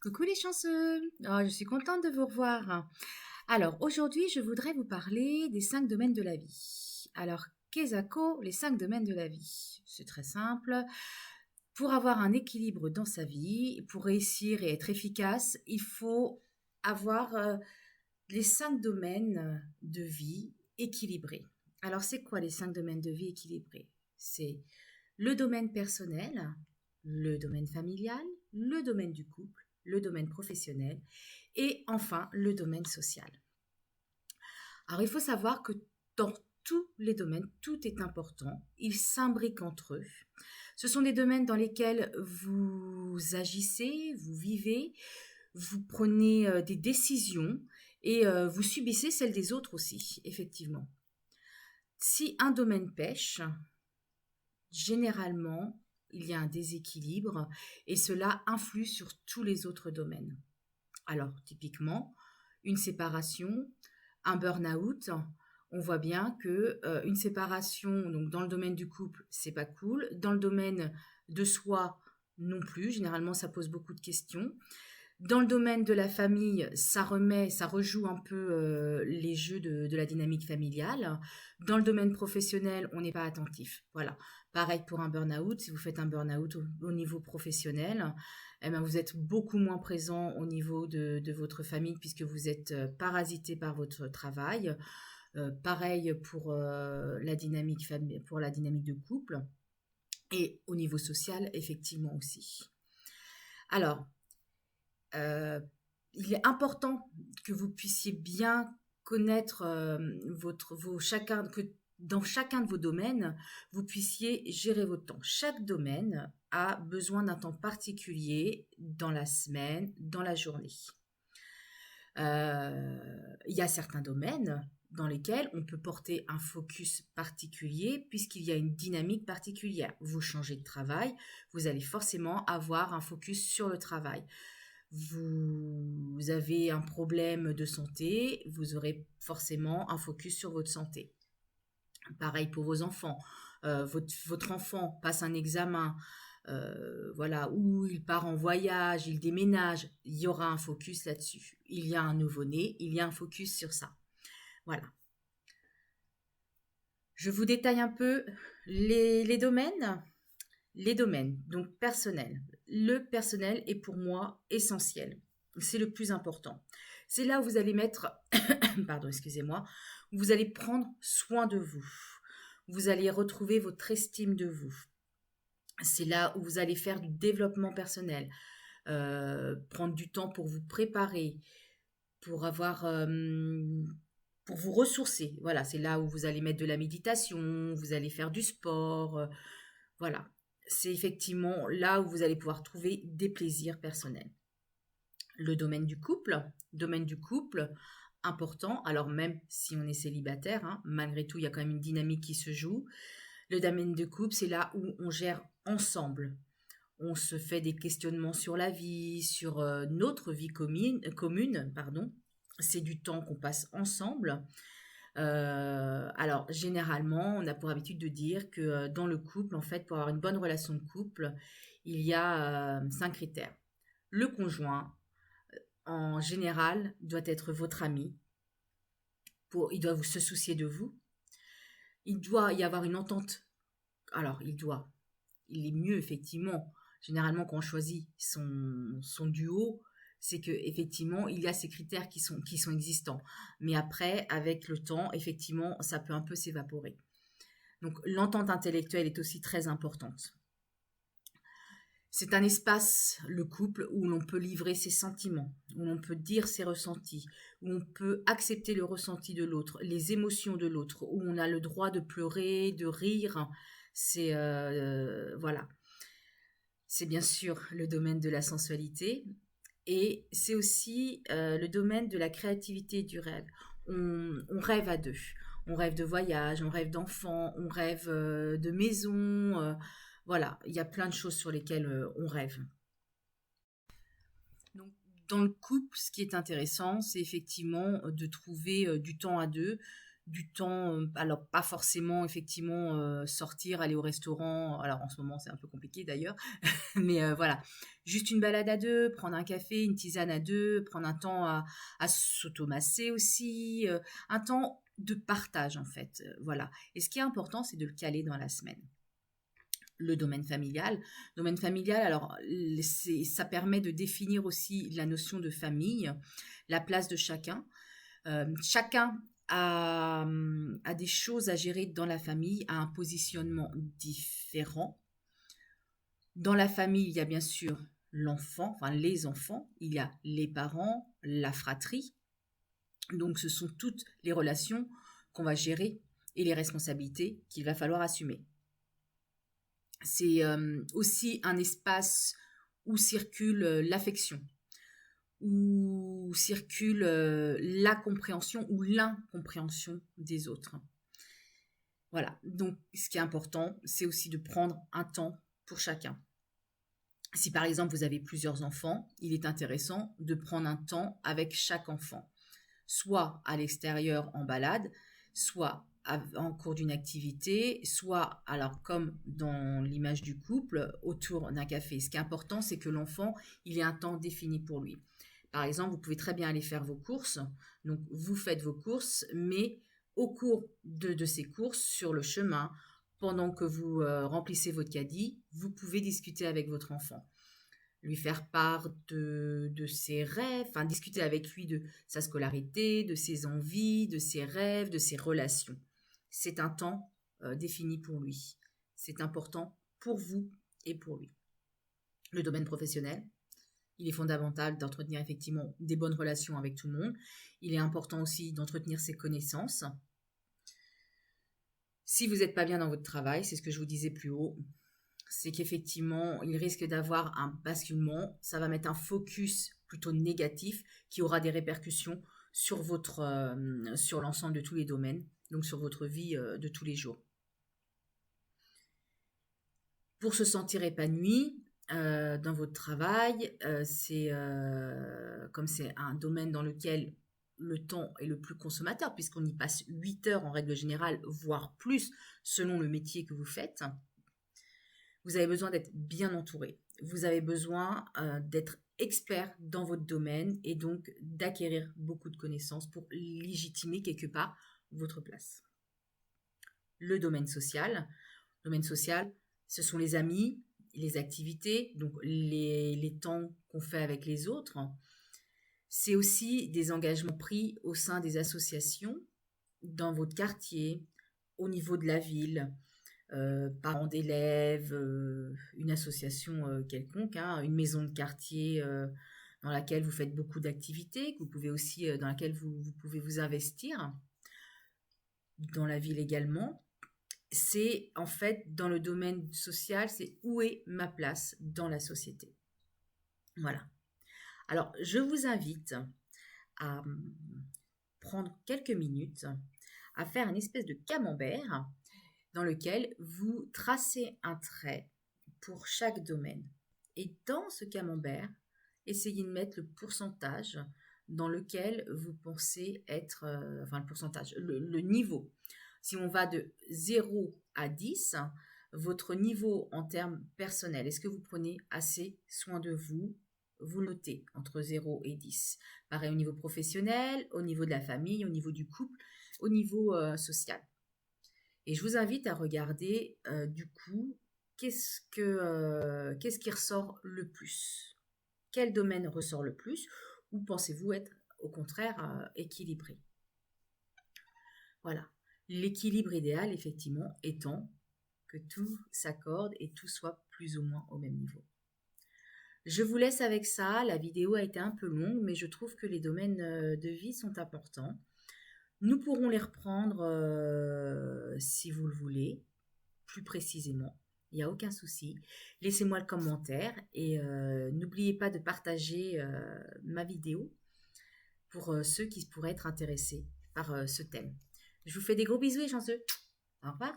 Coucou les chanceux! Oh, je suis contente de vous revoir. Alors, aujourd'hui, je voudrais vous parler des 5 domaines de la vie. Alors, qu'est-ce les 5 domaines de la vie? C'est très simple. Pour avoir un équilibre dans sa vie, pour réussir et être efficace, il faut avoir les 5 domaines de vie équilibrés. Alors, c'est quoi les 5 domaines de vie équilibrés? C'est le domaine personnel, le domaine familial, le domaine du couple, le domaine professionnel et enfin le domaine social. Alors il faut savoir que dans tous les domaines, tout est important, ils s'imbriquent entre eux. Ce sont des domaines dans lesquels vous agissez, vous vivez, vous prenez des décisions et vous subissez celles des autres aussi, effectivement. Si un domaine pêche, généralement, il y a un déséquilibre et cela influe sur tous les autres domaines. Alors, typiquement, une séparation, un burn-out, on voit bien que une séparation, donc dans le domaine du couple, c'est pas cool. Dans le domaine de soi, non plus. Généralement, ça pose beaucoup de questions. Dans le domaine de la famille, ça rejoue un peu les jeux de la dynamique familiale. Dans le domaine professionnel, on n'est pas attentif. Voilà. Pareil pour un burn-out. Si vous faites un burn-out au niveau professionnel, eh ben vous êtes beaucoup moins présent au niveau de votre famille puisque vous êtes parasité par votre travail. Pareil pour pour la dynamique de couple. Et au niveau social, effectivement aussi. Alors, euh, il est important que vous puissiez bien connaître que dans chacun de vos domaines, vous puissiez gérer votre temps. Chaque domaine a besoin d'un temps particulier dans la semaine, dans la journée. Il y a certains domaines dans lesquels on peut porter un focus particulier puisqu'il y a une dynamique particulière. Vous changez de travail, vous allez forcément avoir un focus sur le travail. Vous avez un problème de santé, vous aurez forcément un focus sur votre santé. Pareil pour vos enfants. Votre enfant passe un examen, voilà, ou il part en voyage, il déménage, il y aura un focus là-dessus. Il y a un nouveau-né, il y a un focus sur ça. Voilà. Je vous détaille un peu les domaines. Les domaines, donc personnel. Le personnel est pour moi essentiel. C'est le plus important. C'est là où vous allez mettre, pardon, excusez-moi, où vous allez prendre soin de vous. Vous allez retrouver votre estime de vous. C'est là où vous allez faire du développement personnel, prendre du temps pour vous préparer, pour avoir, pour vous ressourcer. Voilà, c'est là où vous allez mettre de la méditation, vous allez faire du sport, voilà. C'est effectivement là où vous allez pouvoir trouver des plaisirs personnels. Le domaine du couple, important, alors même si on est célibataire, hein, malgré tout, il y a quand même une dynamique qui se joue. Le domaine de couple, c'est là où on gère ensemble. On se fait des questionnements sur la vie, sur notre vie commune, pardon. C'est du temps qu'on passe ensemble. Alors, généralement, on a pour habitude de dire que dans le couple, en fait, pour avoir une bonne relation de couple, il y a 5 critères. Le conjoint, en général, doit être votre ami. Il doit se soucier de vous. Il doit y avoir une entente. Alors, il est mieux, effectivement. Généralement, quand on choisit son duo, c'est que effectivement, il y a ces critères qui sont existants. Mais après, avec le temps, effectivement, ça peut un peu s'évaporer. Donc, l'entente intellectuelle est aussi très importante. C'est un espace, le couple, où l'on peut livrer ses sentiments, où l'on peut dire ses ressentis, où on peut accepter le ressenti de l'autre, les émotions de l'autre, où on a le droit de pleurer, de rire. C'est voilà. C'est bien sûr le domaine de la sensualité et c'est aussi le domaine de la créativité et du rêve. On rêve à deux. On rêve de voyage, on rêve d'enfants, on rêve de maison. Voilà, il y a plein de choses sur lesquelles on rêve. Donc, dans le couple, ce qui est intéressant, c'est effectivement de trouver du temps à deux, du temps, alors pas forcément effectivement sortir, aller au restaurant, alors en ce moment c'est un peu compliqué d'ailleurs, mais voilà, juste une balade à deux, prendre un café, une tisane à deux, prendre un temps à s'automasser aussi, un temps de partage en fait, voilà. Et ce qui est important, c'est de le caler dans la semaine. Le domaine familial. Domaine familial, alors ça permet de définir aussi la notion de famille, la place de chacun. Chacun a des choses à gérer dans la famille, a un positionnement différent. Dans la famille, il y a bien sûr l'enfant, enfin les enfants, il y a les parents, la fratrie. Donc ce sont toutes les relations qu'on va gérer et les responsabilités qu'il va falloir assumer. C'est aussi un espace où circule l'affection, où circule la compréhension ou l'incompréhension des autres. Voilà, donc ce qui est important, c'est aussi de prendre un temps pour chacun. Si par exemple vous avez plusieurs enfants, il est intéressant de prendre un temps avec chaque enfant, soit à l'extérieur en balade, soit en cours d'une activité, soit, alors comme dans l'image du couple, autour d'un café. Ce qui est important, c'est que l'enfant, il ait un temps défini pour lui. Par exemple, vous pouvez très bien aller faire vos courses, donc vous faites vos courses, mais au cours de ces courses, sur le chemin, pendant que vous remplissez votre caddie, vous pouvez discuter avec votre enfant, lui faire part de ses rêves, enfin discuter avec lui de sa scolarité, de ses envies, de ses rêves, de ses relations. C'est un temps défini pour lui. C'est important pour vous et pour lui. Le domaine professionnel, il est fondamental d'entretenir effectivement des bonnes relations avec tout le monde. Il est important aussi d'entretenir ses connaissances. Si vous n'êtes pas bien dans votre travail, c'est ce que je vous disais plus haut, c'est qu'effectivement, il risque d'avoir un basculement. Ça va mettre un focus plutôt négatif qui aura des répercussions sur sur l'ensemble de tous les domaines, donc sur votre vie de tous les jours. Pour se sentir épanoui dans votre travail, comme c'est un domaine dans lequel le temps est le plus consommateur, puisqu'on y passe 8 heures en règle générale, voire plus, selon le métier que vous faites. Vous avez besoin d'être bien entouré. Vous avez besoin d'être expert dans votre domaine et donc d'acquérir beaucoup de connaissances pour légitimer quelque part votre place. Le domaine social. Le domaine social, ce sont les amis, les activités, donc les temps qu'on fait avec les autres. C'est aussi des engagements pris au sein des associations, dans votre quartier, au niveau de la ville, parents d'élèves, une association quelconque, hein, une maison de quartier dans laquelle vous faites beaucoup d'activités, que vous pouvez aussi, dans laquelle vous pouvez vous investir, dans la ville également. C'est en fait dans le domaine social, c'est où est ma place dans la société. Voilà. Alors, je vous invite à prendre quelques minutes à faire une espèce de camembert dans lequel vous tracez un trait pour chaque domaine. Et dans ce camembert, essayez de mettre le pourcentage dans lequel vous pensez être, enfin le pourcentage, le niveau. Si on va de 0 à 10, votre niveau en termes personnels, est-ce que vous prenez assez soin de vous? Vous notez entre 0 et 10. Pareil au niveau professionnel, au niveau de la famille, au niveau du couple, au niveau social. Et je vous invite à regarder du coup qu'est-ce qui ressort le plus. Quel domaine ressort le plus? Ou pensez-vous être au contraire équilibré? Voilà. L'équilibre idéal, effectivement, étant que tout s'accorde et tout soit plus ou moins au même niveau. Je vous laisse avec ça. La vidéo a été un peu longue, mais je trouve que les domaines de vie sont importants. Nous pourrons les reprendre si vous le voulez, plus précisément. Il n'y a aucun souci. Laissez-moi le commentaire et n'oubliez pas de partager ma vidéo pour ceux qui pourraient être intéressés par ce thème. Je vous fais des gros bisous et chanceux. Au revoir.